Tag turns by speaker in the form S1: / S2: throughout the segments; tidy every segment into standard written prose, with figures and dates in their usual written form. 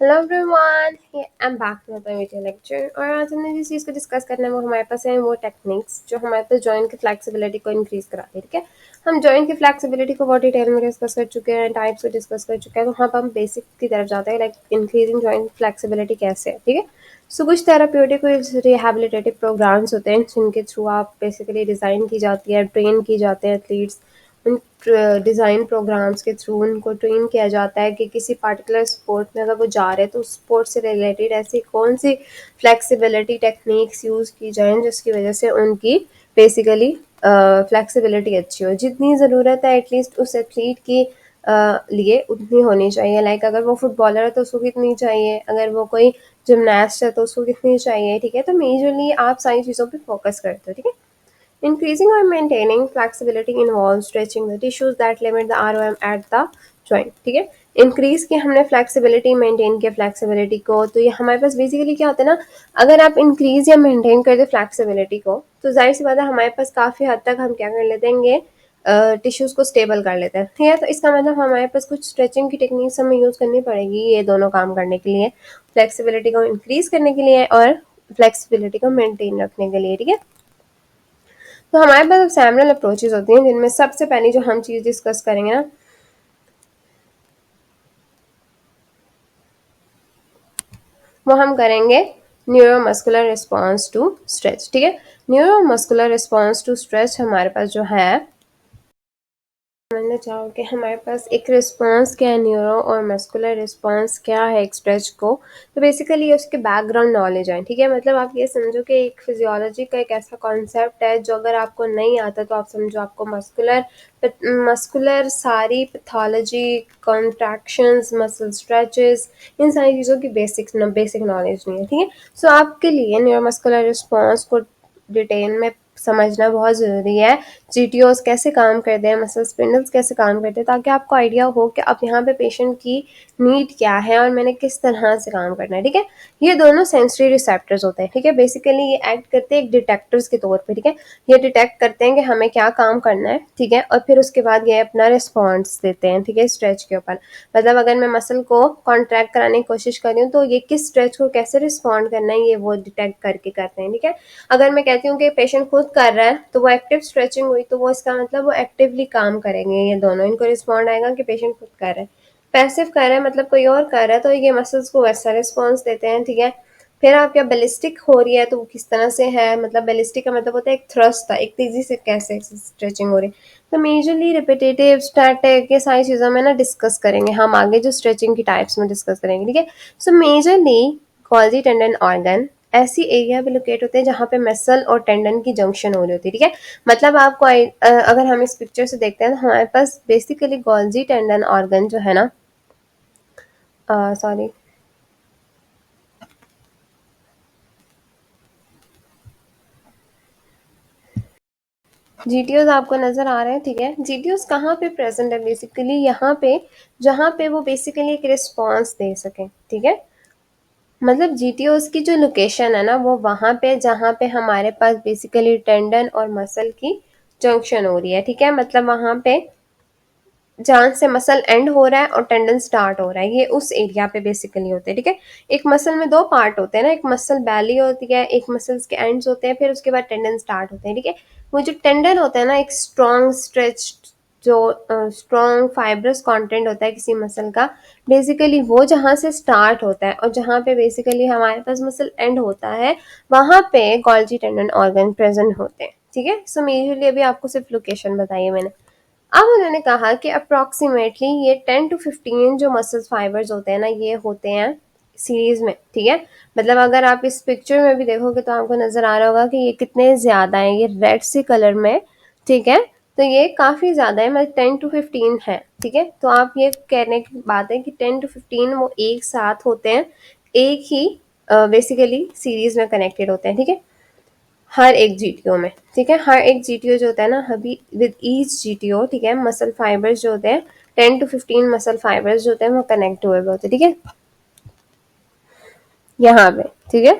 S1: Hello everyone, I am back with a video lecture. और आज हमने जिस चीज़ को डिस्कस करना है वो हमारे पास है वो टेक्निक्स जो हमारे पास जॉइंट की फ्लेक्सिबिलिटी को इंक्रीज कराती है। ठीक है, हम जॉइंट की फ्लेक्सिबिलिटी को बहुत डिटेल में डिस्कस कर चुके हैं, टाइप्स को डिस्कस कर चुके हैं। तो वहाँ पर हम बेसिक की तरफ जाते हैं, लाइक इंक्रीजिंग जॉइंट फ्लेक्सिबिलिटी कैसे है। ठीक है, सो कुछ थेराप्यूटिक रिहैबिलिटेटिव प्रोग्राम्स होते हैं जिनके थ्रू आप बेसिकली डिज़ाइन की जाती है, ट्रेन की जाते हैं एथलीट्स। उन डिज़ाइन प्रोग्राम्स के थ्रू उनको ट्रेन किया जाता है कि किसी पार्टिकुलर स्पोर्ट में अगर वो जा रहे हैं तो उस स्पोर्ट से रिलेटेड ऐसी कौन सी फ्लेक्सिबिलिटी टेक्निक्स यूज़ की जाएं जिसकी वजह से उनकी बेसिकली फ्लेक्सिबिलिटी अच्छी हो। जितनी ज़रूरत है एटलीस्ट उस एथलीट की लिए उतनी होनी चाहिए। लाइक अगर वो फुटबॉलर है तो उसको कितनी चाहिए, अगर वो कोई जिमनास्ट है तो उसको कितनी चाहिए। ठीक है, तो मेजरली आप सारी चीज़ों पे फोकस करते हो। ठीक है, increasing or maintaining flexibility involves stretching the tissues that limit the ROM at the joint. ठीक है, इंक्रीज की हमने फ्लेक्सिबिलिटी मेंटेन किया फ्लेक्सिबिलिटी को, तो ये हमारे पास बेसिकली क्या होता है ना, अगर आप इंक्रीज या मेंटेन कर दे फ्लेक्सिबिलिटी को तो जाहिर सी बात है हमारे पास काफ़ी हद तक हम क्या कर लेते हैं, टिश्यूज़ को स्टेबल कर लेते हैं। ठीक है, तो इसका मतलब हमारे पास कुछ स्ट्रेचिंग की टेक्निक्स हमें यूज़ करनी पड़ेगी ये दोनों काम करने के लिए, फ्लेक्सिबिलिटी को इंक्रीज करने के लिए और फ्लेक्सिबिलिटी को मेंटेन रखने के लिए। ठीक है, तो हमारे पास सैमरल अप्रोचेज होती हैं जिनमें सबसे पहली जो हम चीज़ डिस्कस करेंगे ना वो हम करेंगे न्यूरोमस्कुलर रिस्पॉन्स टू स्ट्रेच। ठीक है, न्यूरोमस्कुलर रिस्पॉन्स टू स्ट्रेच हमारे पास जो है, समझना चाहो कि हमारे पास एक रिस्पांस क्या है, न्यूरो और मस्कुलर रिस्पांस क्या है एक स्ट्रेच को, तो बेसिकली उसके बैकग्राउंड नॉलेज है। ठीक है, मतलब आप ये समझो कि एक फिजियोलॉजी का एक ऐसा कॉन्सेप्ट है जो अगर आपको नहीं आता तो आप समझो आपको मस्कुलर सारी पैथोलॉजी, कॉन्ट्रैक्शंस, मसल स्ट्रेचेस, इन सारी चीज़ों की बेसिक नॉलेज नहीं है। ठीक है, सो आपके लिए न्यूरोमस्कुलर रिस्पॉन्स को डिटेल में समझना बहुत ज़रूरी है। जीटीओस कैसे काम करते हैं, मसल स्पिंडल्स कैसे काम करते हैं, ताकि आपको आइडिया हो कि अब यहाँ पे पेशेंट की नीड क्या है और मैंने किस तरह से काम करना है। ठीक है, ये दोनों सेंसरी रिसेप्टर्स होते हैं। ठीक है, बेसिकली ये एक्ट करते हैं एक डिटेक्टर्स के तौर पे। ठीक है, ये डिटेक्ट करते हैं कि हमें क्या काम करना है। ठीक है, और फिर उसके बाद ये अपना रिस्पॉन्स देते हैं। ठीक है, स्ट्रेच के ऊपर, मतलब अगर मैं मसल को कॉन्ट्रैक्ट कराने की कोशिश कर रही हूँ तो ये किस स्ट्रेच को कैसे रिस्पॉन्ड करना है ये वो डिटेक्ट करके करते हैं। ठीक है, अगर मैं कहती हूँ कि पेशेंट खुद कर रहा है तो वो एक्टिव स्ट्रेचिंग हुई, तो वो इसका मतलब वो एक्टिवली काम करेंगे। ये दोनों, इनको रिस्पॉन्ड आएगा कि पेशेंट खुद कर रहा है। पैसिव कर रहा है मतलब कोई और कर रहा है, तो ये मसल्स को वैसा रिस्पॉन्स देते हैं। ठीक है, फिर आप क्या बैलिस्टिक हो रही है तो वो किस तरह से है, मतलब बैलिस्टिक का मतलब होता है एक थ्रस्ट था, एक तेजी से कैसे स्ट्रेचिंग हो रही है। तो मेजरली रिपीटेटिव, स्टैटिक, ये सारी चीज़ों में ना डिस्कस करेंगे हम आगे जो स्ट्रेचिंग की टाइप्स में डिस्कस करेंगे। ठीक है, सो मेजरली गोल्जी टेंडन ऑर्गन ऐसी एरिया पे लोकेट होते हैं जहाँ पे मसल और टेंडन की जंक्शन हो रही होती है। ठीक है, मतलब आपको अगर हम इस पिक्चर से देखते हैं तो हमारे पास बेसिकली गोल्जी टेंडन ऑर्गन जो है ना, सॉरी, जीटीओज आपको नजर आ रहे हैं। ठीक है, जीटीओज कहाँ पे प्रेजेंट है, बेसिकली यहाँ पे जहाँ पे वो बेसिकली एक रिस्पॉन्स दे सके। ठीक है, मतलब जीटीओज की जो लोकेशन है ना वो वहाँ पे जहाँ पे हमारे पास बेसिकली टेंडन और मसल की जंक्शन हो रही है। ठीक है, मतलब वहाँ पे जहाँ से मसल एंड हो रहा है और टेंडन स्टार्ट हो रहा है, ये उस एरिया पे बेसिकली होते हैं। ठीक है, एक मसल में दो पार्ट होते हैं ना, एक मसल बैली होती है, एक मसल्स के एंड्स होते हैं, फिर उसके बाद टेंडन स्टार्ट होते हैं। ठीक है, वो जो टेंडन होता है ना, एक स्ट्रॉन्ग स्ट्रेच, जो स्ट्रॉन्ग फाइब्रस कंटेंट होता है किसी मसल का, बेसिकली वो जहाँ से स्टार्ट होता है और जहाँ पे बेसिकली हमारे पास मसल एंड होता है वहाँ पे गोल्जी टेंडन ऑर्गन प्रेजेंट होते हैं। ठीक है, सो मेजरली अभी आपको सिर्फ लोकेशन बताई मैंने। अब उन्होंने कहा कि अप्रॉक्सीमेटली ये 10 to 15 जो मसल फाइबर्स होते हैं ना ये होते हैं सीरीज में। ठीक है, मतलब अगर आप इस पिक्चर में भी देखोगे तो आपको नजर आ रहा होगा कि ये कितने ज्यादा है, ये रेड सी कलर में। ठीक है, तो ये काफी ज्यादा है, मतलब 10 to 15 है। ठीक है, तो आप ये कहने की बात है कि 10 to 15 वो एक साथ होते हैं, एक ही बेसिकली सीरीज में कनेक्टेड होते हैं। ठीक है, हर एक जीटीओ में। ठीक है, हर एक जीटीओ जो होता है ना, अभी विद ईच जीटीओ, ठीक है, मसल फाइबर्स जो होते हैं 10 to 15 मसल फाइबर्स जो होते हैं वो कनेक्ट हुए हुए होते हैं। ठीक है, यहाँ पे। ठीक है,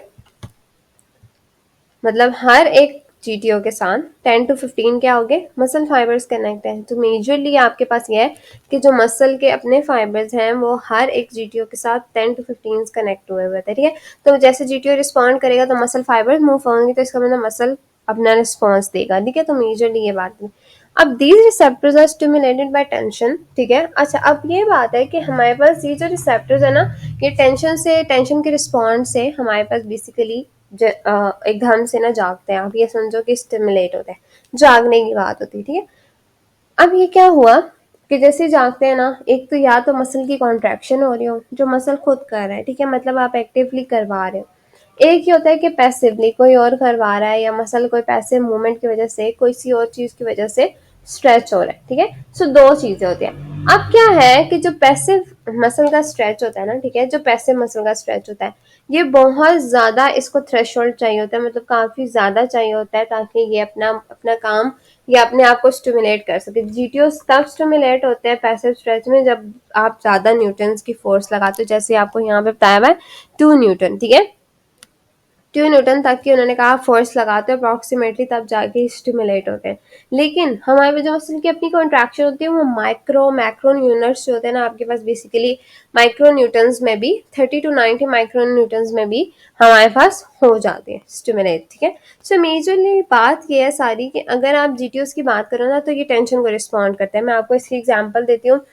S1: मतलब हर एक जीटीओ के साथ 10 to 15 क्या हो गए, मसल फाइबर्स कनेक्ट हैं। तो मेजरली आपके पास ये है कि जो मसल के अपने फाइबर्स हैं वो हर एक जीटीओ के साथ 10 to 15 कनेक्ट हुए हुए थे, ठीक है। तो जैसे जीटीओ रिस्पॉन्ड करेगा तो मसल फाइबर्स मूव होंगे, तो इसका मतलब मसल अपना रिस्पॉन्स देगा, ठीक है। तो मेजरली ये बात है। अब these receptors are stimulated by tension, ठीक है। अच्छा, अब ये बात है कि हमारे पास ये जो रिसेप्टर्स है ना, ये टेंशन के रिस्पॉन्स से हमारे पास बेसिकली एकदम से ना जागते हैं। आप ये समझो कि स्टिमुलेट होते हैं, जागने की बात होती है, ठीक है। अब ये क्या हुआ कि जैसे जागते हैं ना, एक तो या तो मसल की कॉन्ट्रैक्शन हो रही हो, जो मसल खुद कर रहा है, ठीक है, मतलब आप एक्टिवली करवा रहे हो। एक ही होता है कि पैसिवली कोई और करवा रहा है, या मसल कोई पैसिव मूवमेंट की वजह से, कोई सी और चीज की वजह से स्ट्रेच हो रहा है, ठीक है। सो दो चीजें होती हैं। अब क्या है कि जो पैसिव मसल का स्ट्रेच होता है ना, ठीक है, जो पैसिव मसल का स्ट्रेच होता है, ये बहुत ज्यादा इसको थ्रेशोल्ड चाहिए होता है, मतलब काफी ज्यादा चाहिए होता है, ताकि ये अपना अपना काम या अपने आप को स्टिमुलेट कर सके। जीटीओ तब स्टिमुलेट होते हैं पैसिव स्ट्रेच में जब आप ज्यादा न्यूटन्स की फोर्स लगाते हो, जैसे आपको यहाँ पे बताया हुआ है 2 न्यूटन, ठीक है। 2 न्यूटन तक की उन्होंने कहा फोर्स लगाते हैं अप्रॉक्सीमेटली, तब जाके स्टिमुलेट होते हैं। लेकिन हमारे जो मसल की अपनी कॉन्ट्रैक्शन होती है वो मैक्रो न्यूटन्स जो होते हैं ना आपके पास, बेसिकली माइक्रो न्यूटन्स में भी 30 to 90 माइक्रो न्यूटन्स में भी हमारे पास हो जाते हैं स्टिमुलेट, ठीक है। सो मेजरली बात ये है सारी कि अगर आप जीटीओस की बात करो ना, तो ये टेंशन को रिस्पॉन्ड करते हैं। मैं आपको इसकी एग्जाम्पल देती हूँ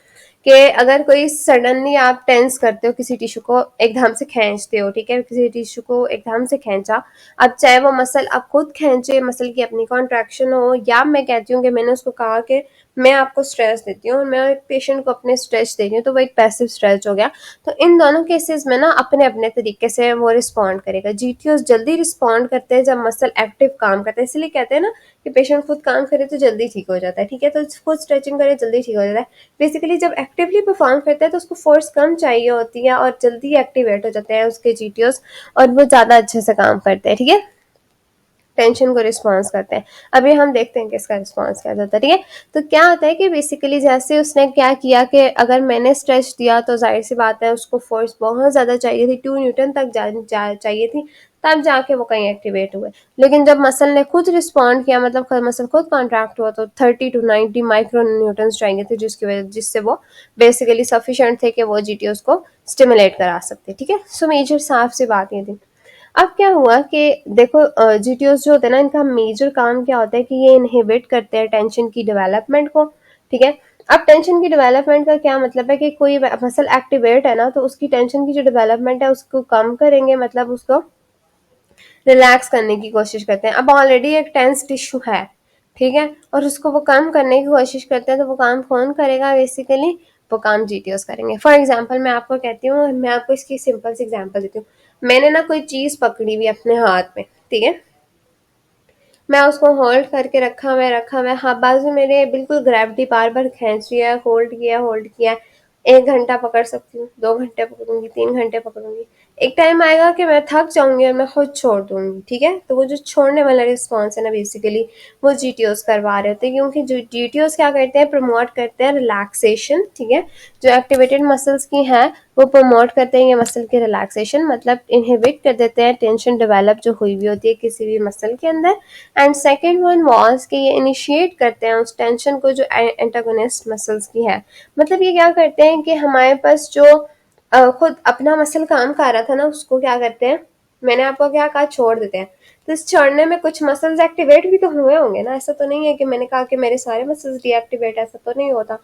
S1: कि अगर कोई सडनली आप टेंस करते हो, किसी टिश्यू को एकदम से खींचते हो, ठीक है, किसी टिश्यू को एकदम से खींचा, अब चाहे वो मसल आप खुद खींचे, मसल की अपनी कॉन्ट्रैक्शन हो, या मैं कहती हूँ कि मैंने उसको कहा कि मैं आपको स्ट्रेस देती हूँ और मैं एक पेशेंट को अपने स्ट्रेच दे रही हूँ, तो वो एक पैसिव स्ट्रेच हो गया। तो इन दोनों केसेस में ना अपने अपने तरीके से वो रिस्पॉन्ड करेगा। जीटीओस जल्दी रिस्पॉन्ड करते हैं जब मसल एक्टिव काम करता है, इसलिए कहते हैं ना कि पेशेंट खुद काम करे तो जल्दी ठीक हो जाता है, ठीक है। तो खुद स्ट्रेचिंग करे जल्दी ठीक हो जाता है। बेसिकली जब एक्टिवली परफॉर्म करता है तो उसको फोर्स कम चाहिए होती है और जल्दी एक्टिवेट हो जाते हैं उसके जीटीओस, और वो ज्यादा अच्छे से काम करते हैं, ठीक है, टेंशन को रिस्पॉन्स करते हैं। अभी हम देखते हैं कि इसका रिस्पॉन्स क्या जाता है, ठीक है। तो क्या होता है कि बेसिकली जैसे उसने क्या किया कि अगर मैंने स्ट्रेच दिया तो जाहिर सी बात है उसको फोर्स बहुत ज्यादा चाहिए थी, 2 न्यूटन तक चाहिए थी, तब जाके वो कहीं एक्टिवेट हुए। लेकिन जब मसल ने खुद रिस्पॉन्ड किया, मतलब मसल खुद कॉन्ट्रैक्ट हुआ, तो 30 to 90 माइक्रो न्यूटन चाहिए थे, जिससे वो बेसिकली सफिशिएंट थे कि वो जीटीओस को स्टिमुलेट करा सकते, ठीक है। सो मेजर साफ सी बात ये थी। अब क्या हुआ कि देखो जीटीओस जो होते हैं ना, इनका मेजर काम क्या होता है कि ये इनहिबिट करते हैं टेंशन की डेवलपमेंट को, ठीक है। अब टेंशन की डेवलपमेंट का क्या मतलब है कि कोई मसल एक्टिवेट है ना, तो उसकी टेंशन की जो डेवलपमेंट है उसको कम करेंगे, मतलब उसको रिलैक्स करने की कोशिश करते हैं। अब ऑलरेडी एक टेंस टिश्यू है, ठीक है, और उसको वो कम करने की कोशिश करते हैं, तो वो काम कौन करेगा बेसिकली, वो काम जीटीओस करेंगे। फॉर एग्जाम्पल मैं आपको कहती हूँ, मैं आपको इसकी सिंपल सी एग्जाम्पल देती हूँ। मैंने ना कोई चीज पकड़ी हुई अपने हाथ में, ठीक है, मैं उसको होल्ड करके रखा हुआ, हाँ बाजू मेरे बिल्कुल ग्रेविटी बार बार खींच रही है, होल्ड किया, 1 घंटा पकड़ सकती हूँ, 2 घंटे पकड़ूंगी, 3 घंटे पकड़ूंगी। एक टाइम आएगा कि मैं थक जाऊंगी और मैं खुद छोड़ दूंगी, ठीक है। तो वो जो छोड़ने वाला रिस्पॉन्स है ना, बेसिकली वो जीटीओस करवा रहे होते हैं, क्योंकि जो जीटीओस क्या करते हैं, प्रमोट करते हैं रिलैक्सेशन, ठीक है। जो एक्टिवेटेड मसल्स की है वो प्रमोट करते हैं ये मसल की रिलैक्सेशन, मतलब इनहिबिट कर देते हैं टेंशन डेवलप जो हुई हुई होती है किसी भी मसल के अंदर। एंड सेकेंड वन वॉज कि ये इनिशिएट करते हैं उस टेंशन को जो एंटागोनिस्ट मसल्स की है। मतलब ये क्या करते हैं कि हमारे पास जो खुद अपना मसल काम कर रहा था ना, उसको क्या करते हैं, मैंने आपको क्या कहा, छोड़ देते हैं। तो इस छोड़ने में कुछ मसल्स एक्टिवेट भी तो हुए होंगे ना, ऐसा तो नहीं है कि मैंने कहा कि मेरे सारे मसल्स डीएक्टिवेट, ऐसा तो नहीं होता।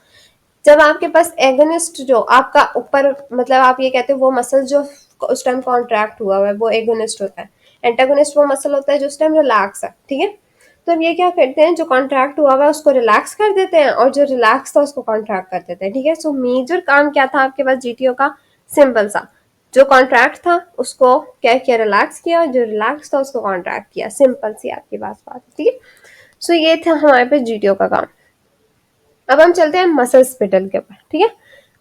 S1: जब आपके पास एगोनिस्ट जो आपका ऊपर, मतलब आप ये कहते हो वो मसल जो उस टाइम कॉन्ट्रैक्ट हुआ है वो एगोनिस्ट होता है, एंटागोनिस्ट वो मसल होता है जो उस टाइम रिलैक्स है, ठीक है। तो अब ये क्या करते हैं, जो कॉन्ट्रैक्ट हुआ है उसको रिलैक्स कर देते हैं, और जो रिलैक्स था उसको कॉन्ट्रैक्ट कर देते हैं, ठीक है। सो मेजर काम क्या था आपके पास जीटीओ का, सिंपल सा, जो कॉन्ट्रैक्ट था उसको क्या किया, रिलैक्स किया, और जो रिलैक्स था उसको कॉन्ट्रैक्ट किया, सिंपल सी आपकी बात, ठीक है। सो ये था हमारे पास जीटीओ का काम। अब हम चलते हैं मसल स्पिंडल के ऊपर, ठीक है।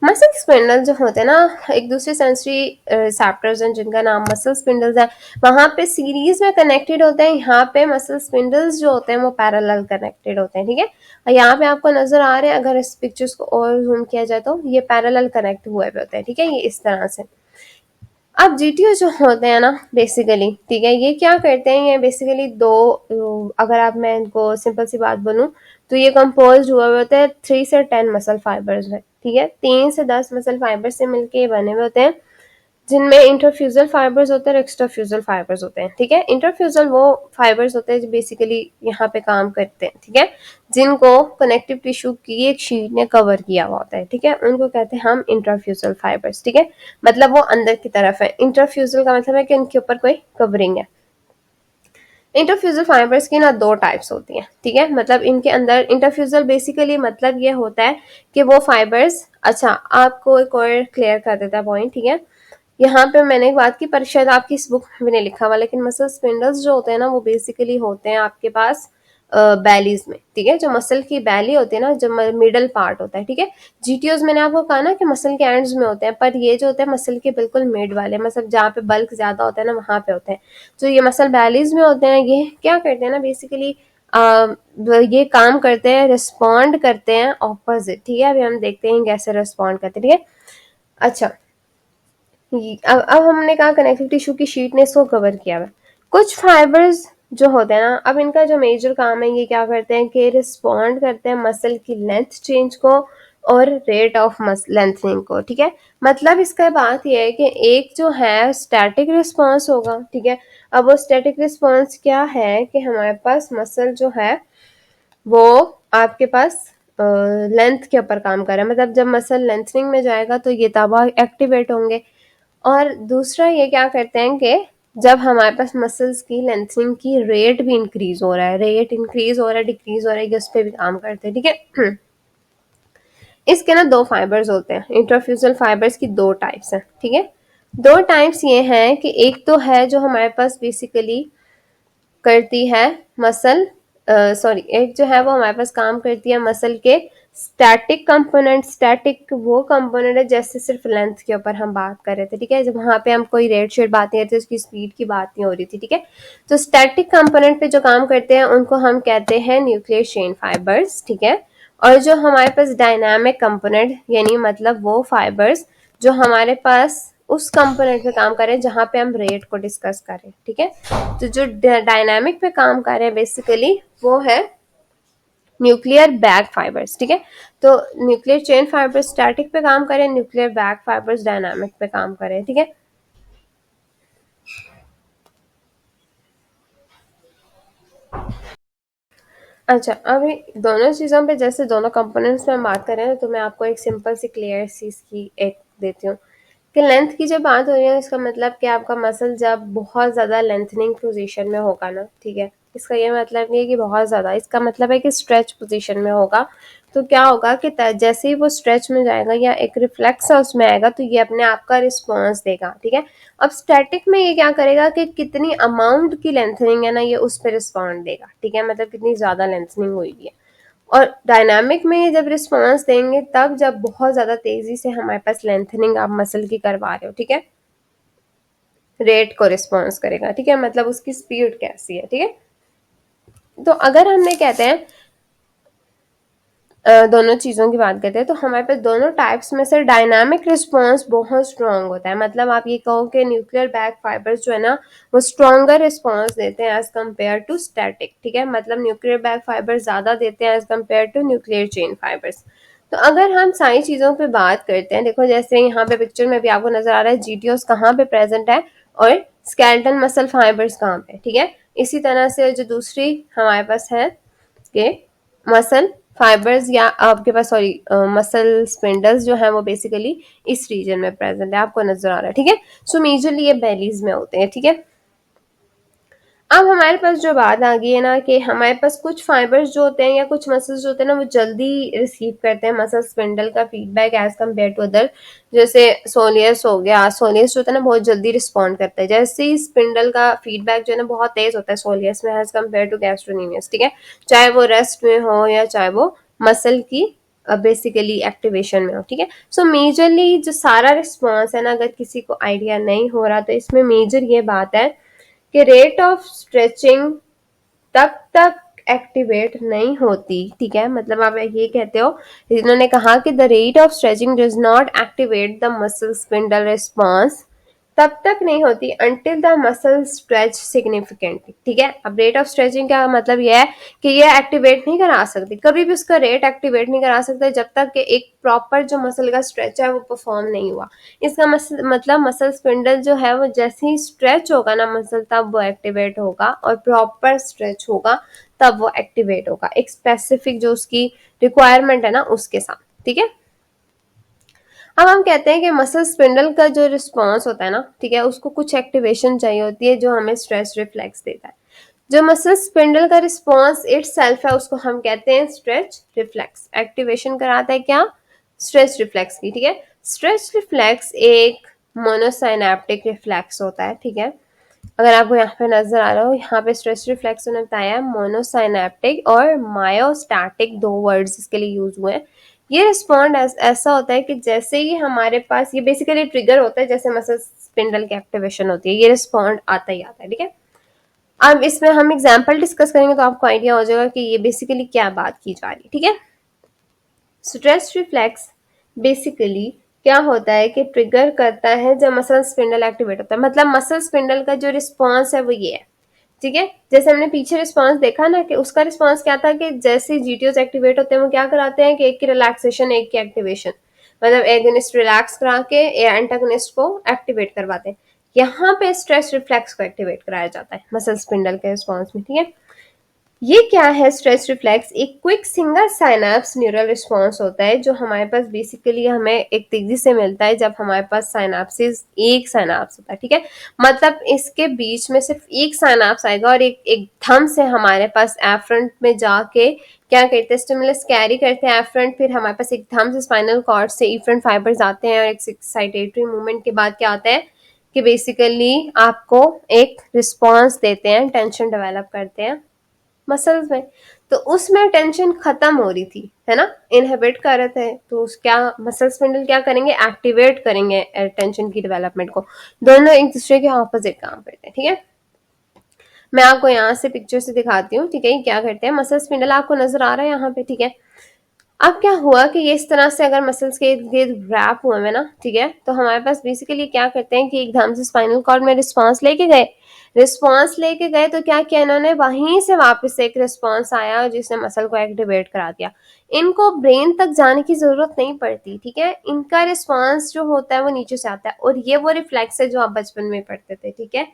S1: मसल स्पिंडल जो होते हैं ना, एक दूसरे सेंसरी रिसेप्टर्स हैं जिनका नाम मसल स्पिंडल्स है, वहां पे सीरीज में कनेक्टेड होते हैं। यहाँ पे मसल स्पिंडल्स जो होते हैं वो पैरेलल कनेक्टेड होते हैं, ठीक है। और यहाँ पे आपको नजर आ रहे हैं, अगर इस पिक्चर्स को और जूम किया जाए तो ये पैरेलल कनेक्ट हुए होते हैं, ठीक है, ये इस तरह से। अब जीटीओ जो होते हैं ना बेसिकली, ठीक है, ये क्या करते हैं, ये बेसिकली दो, अगर आप मैं इनको सिंपल सी बात बोलूं तो ये कंपोज हुए हुए होते हैं 3 से 10 मसल फाइबर्स में, ठीक है, 3 से 10 मसल फाइबर्स से मिलके बने हुए होते हैं, जिनमें इंटरफ्यूजल फाइबर्स होते हैं और एक्स्ट्राफ्यूजल फाइबर्स होते हैं, ठीक है। इंटरफ्यूजल वो फाइबर्स होते हैं जो बेसिकली यहाँ पे काम करते हैं, ठीक है, जिनको कनेक्टिव टिश्यू की एक शीट ने कवर किया हुआ होता है, ठीक है, उनको कहते हैं हम इंटरफ्यूजल फाइबर्स, ठीक है, मतलब वो अंदर की तरफ है। इंटरफ्यूजल का मतलब है कि उनके ऊपर कोई कवरिंग है। इंटरफ्यूजल फाइबर्स की ना दो टाइप्स होती हैं, ठीक है, मतलब इनके अंदर इंटरफ्यूजल बेसिकली मतलब ये होता है कि वो फाइबर्स, अच्छा आपको एक और क्लियर कर देता है पॉइंट, ठीक है, यहाँ पे मैंने एक बात की पर शायद आपकी इस बुक में भी नहीं लिखा हुआ, लेकिन मसल स्पिंडल्स जो होते हैं ना वो बेसिकली होते हैं आपके पास बैलीज में, ठीक है, जो मसल की बैली होती है ना, जो मिडल पार्ट होता है, ठीक है। जीटीओज मैंने आपको कहा ना कि मसल के एंड्स में होते हैं, पर ये जो होते हैं मसल के बिल्कुल मिड वाले, मतलब जहाँ पे बल्क ज्यादा होता है ना वहां पे होते हैं। जो ये मसल बैलीज में होते हैं, ये क्या करते हैं ना बेसिकली ये काम करते हैं, रिस्पॉन्ड करते हैं ऑपोजिट, ठीक है, अभी हम देखते हैं कैसे रिस्पॉन्ड करते हैं, ठीक है। अच्छा, अब हमने कहा कनेक्टिव टिश्यू की शीट ने इसको कवर किया हुआ। कुछ फाइबर्स जो होते हैं ना, अब इनका जो मेजर काम है ये क्या करते हैं कि रिस्पॉन्ड करते हैं मसल की लेंथ चेंज को और रेट ऑफ लेंथनिंग को, ठीक है। मतलब इसका बात ये है कि एक जो है स्टैटिक रिस्पॉन्स होगा, ठीक है। अब वो स्टैटिक रिस्पॉन्स क्या है कि हमारे पास मसल जो है वो आपके पास लेंथ के ऊपर काम कर रहा है, मतलब जब मसल लेंथनिंग में जाएगा तो ये तब एक्टिवेट होंगे। और दूसरा ये क्या करते हैं कि जब हमारे पास मसल्स की लेंथनिंग की रेट भी इंक्रीज हो रहा है, रेट इंक्रीज हो रहा है, डिक्रीज हो रहा है, ये उस पर भी काम करते हैं, ठीक है। इसके ना दो फाइबर्स होते हैं, इंटरफ्यूजल फाइबर्स की दो टाइप्स हैं, ठीक है। दो टाइप्स ये हैं कि एक तो है जो हमारे पास बेसिकली करती है मसल, सॉरी, एक जो है वो हमारे पास काम करती है मसल के स्टैटिक कंपोनेंट। स्टैटिक वो कंपोनेंट है जैसे सिर्फ लेंथ के ऊपर हम बात कर रहे थे, ठीक है, जब वहां पे हम कोई रेट शेट बात नहीं करते, उसकी स्पीड की बात नहीं हो रही थी, ठीक है। तो स्टैटिक कंपोनेंट पे जो काम करते हैं उनको हम कहते हैं न्यूक्लियर चेन फाइबर्स, ठीक है। और जो हमारे पास डायनामिक कंपोनेंट यानी मतलब वो फाइबर्स जो हमारे पास उस कंपोनेंट पे काम कर रहे हैं जहां पे हम रेट को डिस्कस कर रहे हैं, ठीक है। तो जो डायनामिक पे काम कर रहे हैं बेसिकली वो है न्यूक्लियर बैग फाइबर्स, ठीक है। तो न्यूक्लियर चेन फाइबर्स स्टैटिक पे काम कर रहे हैं, न्यूक्लियर बैग फाइबर्स डायनामिक पे काम कर रहे हैं, ठीक है। अच्छा, अभी दोनों चीज़ों पे जैसे दोनों कंपोनेंट्स में हम बात कर रहे हैं तो मैं आपको एक सिंपल सी क्लियर सी इसकी एक देती हूँ कि लेंथ की जब बात हो रही है इसका मतलब कि आपका मसल जब बहुत ज़्यादा लेंथनिंग पोजीशन में होगा ना, ठीक है, इसका ये मतलब नहीं है कि बहुत ज़्यादा, इसका मतलब है कि स्ट्रेच पोजीशन में होगा। तो क्या होगा कि जैसे ही वो स्ट्रेच में जाएगा या एक रिफ्लेक्स उसमें आएगा तो ये अपने आप का रिस्पॉन्स देगा, ठीक है। अब स्टैटिक में ये क्या करेगा कि कितनी अमाउंट की लेंथनिंग है ना ये उस पर रिस्पॉन्ड देगा, ठीक है, मतलब कितनी ज़्यादा लेंथनिंग हुई है। और डायनामिक में ये जब रिस्पॉन्स देंगे तब जब बहुत ज़्यादा तेज़ी से हमारे पास लेंथनिंग आप मसल की करवा रहे हो, ठीक है, रेट को रिस्पॉन्स करेगा, ठीक है, मतलब उसकी स्पीड कैसी है, ठीक है। तो अगर हमने कहते हैं दोनों चीज़ों की बात करते हैं तो हमारे पास दोनों टाइप्स में से डायनामिक रिस्पॉन्स बहुत स्ट्रांग होता है, मतलब आप ये कहो कि न्यूक्लियर बैग फाइबर्स जो है ना वो स्ट्रॉन्गर रिस्पॉन्स देते हैं एज कम्पेयर टू स्टैटिक, ठीक है, मतलब न्यूक्लियर बैग फाइबर्स ज़्यादा देते हैं as compare to nuclear chain fibres. तो अगर हम सारी चीज़ों पे बात करते हैं, देखो जैसे यहाँ पे पिक्चर में भी आपको नजर आ रहा है जीटीओस कहाँ पे प्रेजेंट है और स्केलेटन मसल फाइबर्स कहाँ पे, ठीक है। इसी तरह से जो दूसरी हमारे पास है कि मसल फाइबर्स या आपके पास सॉरी मसल स्पिंडल्स जो है वो बेसिकली इस रीजन में प्रेजेंट है, आपको नजर आ रहा है, ठीक है। सो मेजरली ये बेलीज में होते हैं, ठीक है। अब हमारे पास जो बात आ गई है ना कि हमारे पास कुछ फाइबर्स जो होते हैं या कुछ मसल्स जो होते हैं ना वो जल्दी रिसीव करते हैं मसल स्पिंडल का feedback as compare to other, जैसे सोलियस हो गया, सोलियस जो होता है ना बहुत जल्दी रिस्पॉन्ड करता है, जैसे ही स्पिंडल का फीडबैक जो है ना बहुत तेज होता है सोलियस में एज कम्पेयर टू गैस्ट्रोनीमियस, ठीक है, चाहे वो रेस्ट में हो या चाहे वो मसल की बेसिकली एक्टिवेशन में हो, ठीक है। सो मेजरली जो सारा रिस्पॉन्स है ना अगर किसी को आइडिया नहीं हो रहा तो इसमें मेजर ये बात है कि रेट ऑफ स्ट्रेचिंग तब तक एक्टिवेट नहीं होती, ठीक है, मतलब आप ये कहते हो, इन्होंने कहा कि the rate of stretching does not activate the muscle spindle response तब तक नहीं होती until the muscle stretch significantly। ठीक है, अब रेट ऑफ स्ट्रेचिंग का मतलब यह है कि ये एक्टिवेट नहीं करा सकती, कभी भी उसका रेट एक्टिवेट नहीं करा सकते जब तक कि एक प्रॉपर जो मसल का स्ट्रेच है वो परफॉर्म नहीं हुआ। इसका मतलब मसल स्पिंडल जो है वो जैसे ही स्ट्रेच होगा ना मसल, तब वो एक्टिवेट होगा, और प्रॉपर स्ट्रेच होगा तब वो एक्टिवेट होगा, एक स्पेसिफिक जो उसकी रिक्वायरमेंट है ना उसके साथ। ठीक है, अब हम कहते हैं कि मसल स्पिंडल का जो रिस्पॉन्स होता है ना, ठीक है, उसको कुछ एक्टिवेशन चाहिए होती है जो हमें स्ट्रेस रिफ्लेक्स देता है। जो मसल स्पिंडल का रिस्पॉन्स इट सेल्फ है उसको हम कहते हैं स्ट्रेच रिफ्लेक्स। एक्टिवेशन कराता है क्या? स्ट्रेच रिफ्लेक्स की। ठीक है, स्ट्रेच रिफ्लेक्स एक मोनोसाइनेप्टिक रिफ्लेक्स होता है। ठीक है, अगर आपको यहाँ पे नजर आ रहा हो, यहाँ पे स्ट्रेच रिफ्लेक्स ने बताया मोनोसाइनेप्टिक और मायोस्टैटिक, दो वर्ड्स इसके लिए यूज हुए हैं। ये रिस्पॉन्ड ऐसा होता है कि जैसे ही हमारे पास, ये बेसिकली ट्रिगर होता है जैसे मसल स्पिंडल की एक्टिवेशन होती है, ये रिस्पॉन्ड आता ही आता है। ठीक है, अब इसमें हम एग्जाम्पल डिस्कस करेंगे तो आपको आइडिया हो जाएगा कि ये बेसिकली क्या बात की जा रही है। ठीक है, स्ट्रेच रिफ्लेक्स बेसिकली क्या होता है कि ट्रिगर करता है जब मसल स्पिंडल एक्टिवेट होता है, मतलब मसल स्पिंडल का जो रिस्पॉन्स है वो ये है। ठीक है, जैसे हमने पीछे रिस्पॉन्स देखा ना कि उसका रिस्पॉन्स क्या था कि जैसे जीटीओस एक्टिवेट होते हैं वो क्या कराते हैं कि एक की रिलैक्सेशन एक की एक्टिवेशन, मतलब एगोनिस्ट रिलैक्स करा के एंटागोनिस्ट को एक्टिवेट करवाते हैं। यहाँ पे स्ट्रेस रिफ्लेक्स को एक्टिवेट कराया जाता है मसल स्पिंडल के रिस्पॉन्स में। ठीक है, ये क्या है स्ट्रेस रिफ्लेक्स? एक quick single synapse neural response होता है जो हमारे पास बेसिकली हमें एक तेजी से मिलता है जब हमारे पास साइनाप्सिस, एक साइनाप्स होता है। ठीक है, मतलब इसके बीच में सिर्फ एक साइनाप्स आएगा और एक थम से हमारे पास एफरंट में जाके क्या करते हैं, स्टिमुलस कैरी करते हैं एफरंट, फिर हमारे पास एक थम से स्पाइनल कॉर्ड से इफरेंट फाइबर्स आते हैं और एक एक्साइटेटरी मूवमेंट के बाद क्या आता है कि बेसिकली आपको एक रिस्पॉन्स देते हैं, टेंशन डेवलप करते हैं मसल्स में। तो उसमें टेंशन खत्म हो रही थी, है ना, इनहिबिट कर रहे थे, तो उस क्या मसल स्पिंडल क्या करेंगे, एक्टिवेट करेंगे टेंशन की डेवलपमेंट को। दोनों एक दूसरे के ऑपोजिट काम करते हैं। ठीक है, मैं आपको यहाँ से पिक्चर से दिखाती हूँ। ठीक है, ये क्या करते हैं, मसल स्पिंडल आपको नजर आ रहा है यहाँ पे। ठीक है, अब क्या हुआ कि ये इस तरह से अगर मसल्स के इर्द गिर्द रैप हुए हैं ना, ठीक है, तो हमारे पास बेसिकली क्या करते हैं कि एकदम से स्पाइनल कॉर्ड में रिस्पांस लेके गए तो क्या किया इन्होंने, वहीं से वापस एक रिस्पांस आया जिसने मसल को एक्टिवेट करा दिया। इनको ब्रेन तक जाने की जरूरत नहीं पड़ती। ठीक है, इनका रिस्पांस जो होता है वो नीचे से आता है, और ये वो रिफ्लेक्स है जो आप बचपन में पढ़ते थे। ठीक है,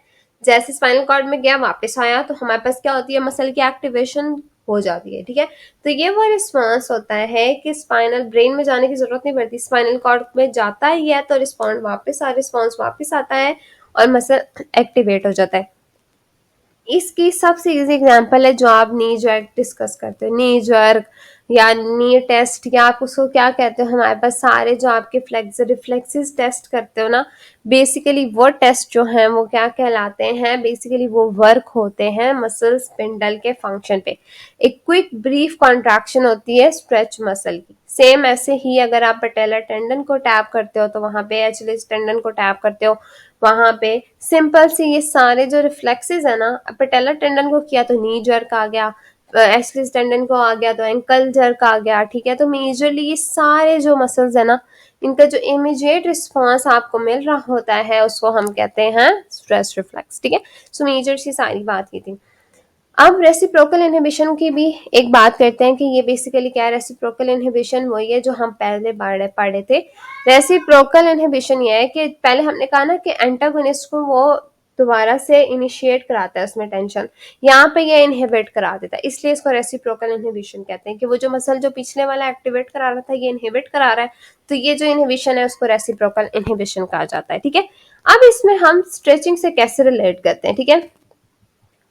S1: जैसे स्पाइनल कॉर्ड में गया वापस आया तो हमारे पास क्या होती है, मसल की एक्टिवेशन हो जाती है। ठीक है, तो ये वो रिस्पॉन्स होता है कि स्पाइनल ब्रेन में जाने की जरूरत नहीं पड़ती, स्पाइनल कॉर्ड में जाता ही है तो रिस्पॉन्स वापस आता है और मसल एक्टिवेट हो जाता है। इसकी सबसे इजी एग्जांपल है जो आप नी जर्क डिस्कस करते हो, नी जर्क या नी टेस्ट, या आप उसको क्या कहते हो, हमारे पास सारे जो आपके रिफ्लेक्सेस टेस्ट करते हो ना, बेसिकली वो टेस्ट जो हैं वो क्या कहलाते हैं, बेसिकली वो वर्क होते हैं मसल स्पिंडल के फंक्शन पे। एक क्विक ब्रीफ कॉन्ट्रैक्शन होती है स्ट्रेच मसल की। सेम ऐसे ही अगर आप पटेलर टेंडन को टैप करते हो तो वहां पे एचलिस टेंडन को टैप करते हो, वहां पे सिंपल सी ये सारे जो रिफ्लेक्सेस है ना, पटेलर टेंडन को किया तो नी जर्क आ गया, एचलिस टेंडन को आ गया तो एंकल जर्क आ गया। ठीक है, तो मेजरली ये सारे जो मसल्स है ना, इनका जो इमीडिएट रिस्पॉन्स आपको मिल रहा होता है उसको हम कहते हैं स्ट्रेस रिफ्लेक्स। ठीक है, सो मेजर सी सारी बात की थी। अब रेसिप्रोकल इनहिबिशन की भी एक बात करते हैं कि ये बेसिकली क्या है। रेसिप्रोकल इनहिबिशन वही है जो हम पहले पढ़े थे। रेसिप्रोकल इनहिबिशन ये है कि पहले हमने कहा ना कि एंटागोनिस्ट को वो दोबारा से इनिशिएट कराता है उसमें टेंशन, यहाँ पे ये इनहिबिट करा देता है, इसलिए इसको रेसिप्रोकल इनहिबिशन कहते हैं कि वो जो मसल जो पिछले वाला एक्टिवेट करा रहा था ये इनहिबिट करा रहा है, तो ये जो इनहिबिशन है उसको रेसिप्रोकल इनहिबिशन कहा जाता है। ठीक है, अब इसमें हम स्ट्रेचिंग से कैसे रिलेट करते हैं। ठीक है,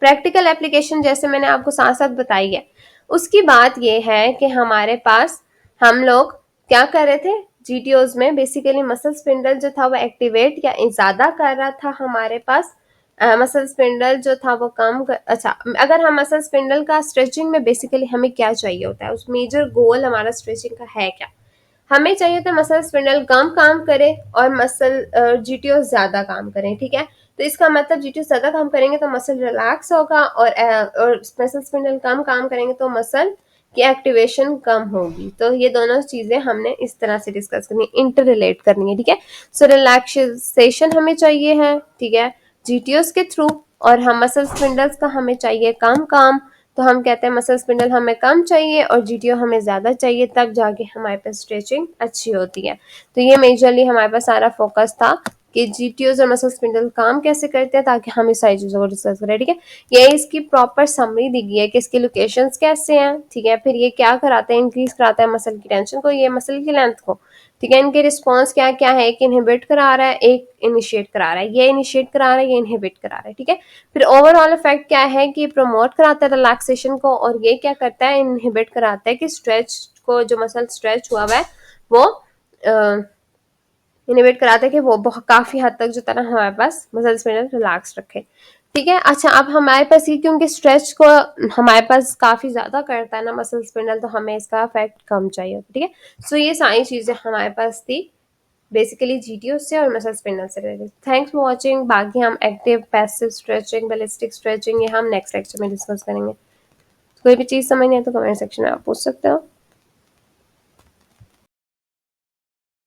S1: प्रैक्टिकल एप्लीकेशन जैसे मैंने आपको साथ साथ बताई है, उसकी बात यह है कि हमारे पास हम लोग क्या कर रहे थे, जीटीओज में बेसिकली मसल स्पिंडल जो था वो एक्टिवेट या ज्यादा कर रहा था हमारे पास, मसल स्पिंडल जो था वो अच्छा, अगर हम मसल स्पिंडल का स्ट्रेचिंग में बेसिकली हमें क्या चाहिए होता है, उस मेजर गोल हमारा स्ट्रेचिंग का है क्या, हमें चाहिए था मसल स्पिंडल कम काम करे और मसल जीटीओ ज्यादा काम करें। ठीक है, तो इसका मतलब जीटीओ ज्यादा काम करेंगे तो मसल रिलैक्स होगा, और मसल स्पिंडल कम काम करेंगे तो मसल कि एक्टिवेशन कम होगी। तो ये दोनों चीजें हमने इस तरह से डिस्कस करनी, इंटर रिलेट करनी है, ठीक है। सो रिलैक्सेशन हमें चाहिए है, ठीक है, जीटीओस के थ्रू, और हम मसल स्पिंडल्स का हमें चाहिए कम काम। तो हम कहते हैं मसल स्पिंडल हमें कम चाहिए और जीटीओ हमें ज्यादा चाहिए, तब जाके हमारे पास स्ट्रेचिंग अच्छी होती है। तो ये मेजरली हमारे पास सारा फोकस था कि जीटीओज और मसल स्पिंडल काम कैसे करते हैं, ताकि हम इस सारी चीजों को डिस्कस करें, ठीक है। ये इसकी प्रॉपर समरी दी गई है कि इसकी लोकेशंस कैसे हैं, ठीक है, फिर ये क्या कराते हैं, इंक्रीज कराता है मसल की टेंशन को, ये मसल की लेंथ को, ठीक है। इनके रिस्पॉन्स क्या क्या है, एक इनहिबिट करा रहा है, एक इनिशिएट करा रहा है, ये इनिशिएट करा रहा है, ये इनहिबिट करा रहा है, ठीक है। फिर ओवरऑल इफेक्ट क्या है कि प्रमोट कराता है रिलैक्सेशन को, और ये क्या करता है, इनहिबिट कराता है कि स्ट्रेच को, जो मसल स्ट्रेच हुआ हुआ है वो इनहिबिट कराता है कि वो बहुत काफी हद तक जो तरह हमारे पास मसल स्पिंडल रिलैक्स रखे, ठीक है। अच्छा, अब हमारे पास ये क्योंकि स्ट्रेच को हमारे पास काफी ज्यादा करता है ना मसल स्पिंडल, तो हमें इसका इफेक्ट कम चाहिए, ठीक है। सो ये सारी चीजें हमारे पास थी बेसिकली जीटीओ से और मसल स्पिंडल से रिलेटेड। Thanks for watching. बाकी हम active, passive stretching, ballistic stretching ये हम नेक्स्ट लेक्चर में डिस्कस करेंगे। कोई भी चीज समझ नहीं है तो कमेंट सेक्शन में आप पूछ सकते हो।